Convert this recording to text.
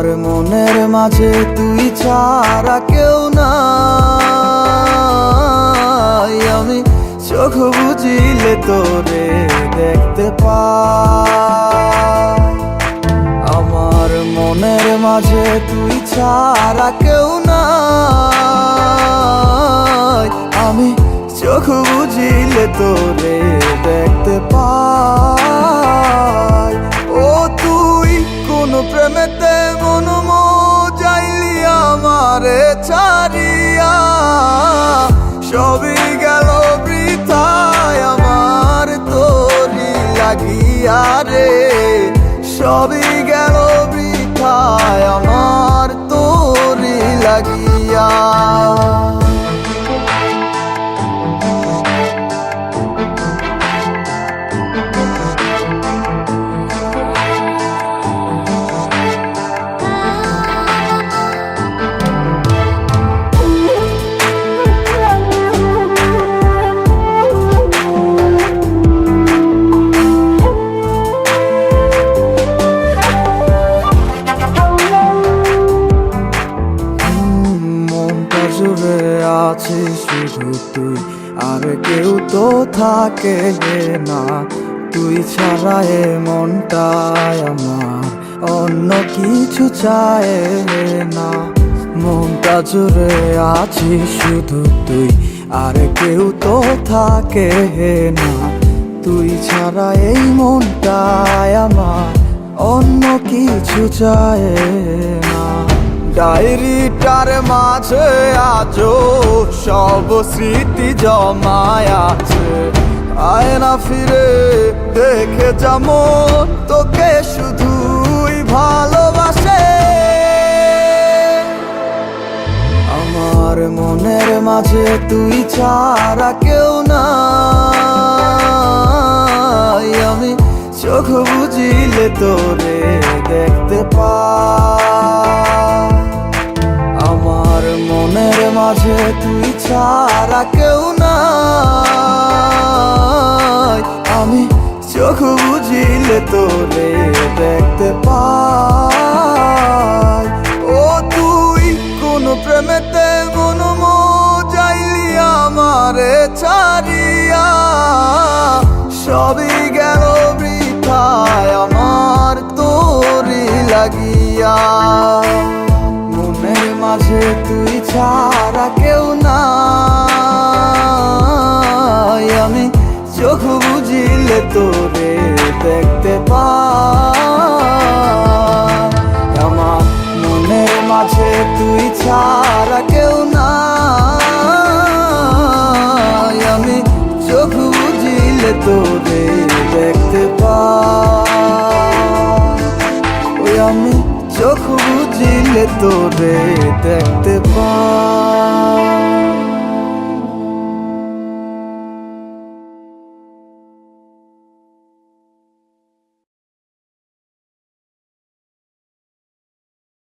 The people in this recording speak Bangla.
আমার মনের মাঝে তুই ছাড়া কেউ নাই। আমি চোখ বুঝিলে তোরে দেখতে পাই। আমার মনের মাঝে তুই ছাড়া কেউ নাই। আমি চোখ বুঝিলে তোরে দেখতে পাই। ও তুই কোন প্রেমেতে মন যাইলি আমারে ছাড়িয়া, সবই গেল বৃথায় আমার তোরি লাগিয়া রে। সবই গেল বৃথায় আমার তোরি লাগিয়া। জুড়ে আছিস শুধু তুই, আর কেউ তো থাকে না। তুই ছাড়া এ মনটায় আমার অন্য কিছু চায় না। মনটা জুড়ে আছিস শুধু তুই, আর কেউ তো থাকে না। তুই ছাড়া এই মনটায় আমার অন্য কিছু চায় না। ডায়েরিটার মাঝে আজও সব স্মৃতি জমায় আছে। আয়না ফিরে দেখে যেমন তোকে শুধুই ভালোবাসে। আমার মনের মাঝে তুই ছাড়া কেউ নাই। আমি চোখ বুঝিলে তোরে দেখতে পাই। আমার মনের মাঝে তুই ছাড়া কেউ নাই। আমি চোখ বুঝিলে তোরে দেখতে পাই। ও তুই কোন প্রেমেতে মন যাইলি আমারে ছাড়িয়া, সবই গেল বৃথায় আমার তোরি লাগিয়া। মনের মাঝে তুই ছাড়া কেউ নাই। আমি চোখ বুঝিলে তোরে দেখতে পাই। আমার মনের মাঝে তুই ছাড়া কেউ নাই। আমি চোখ বুঝিলে তোরে দেখতে পাই। ওই আমি চোখ বুঝিলে তোরে দেখতে পাই।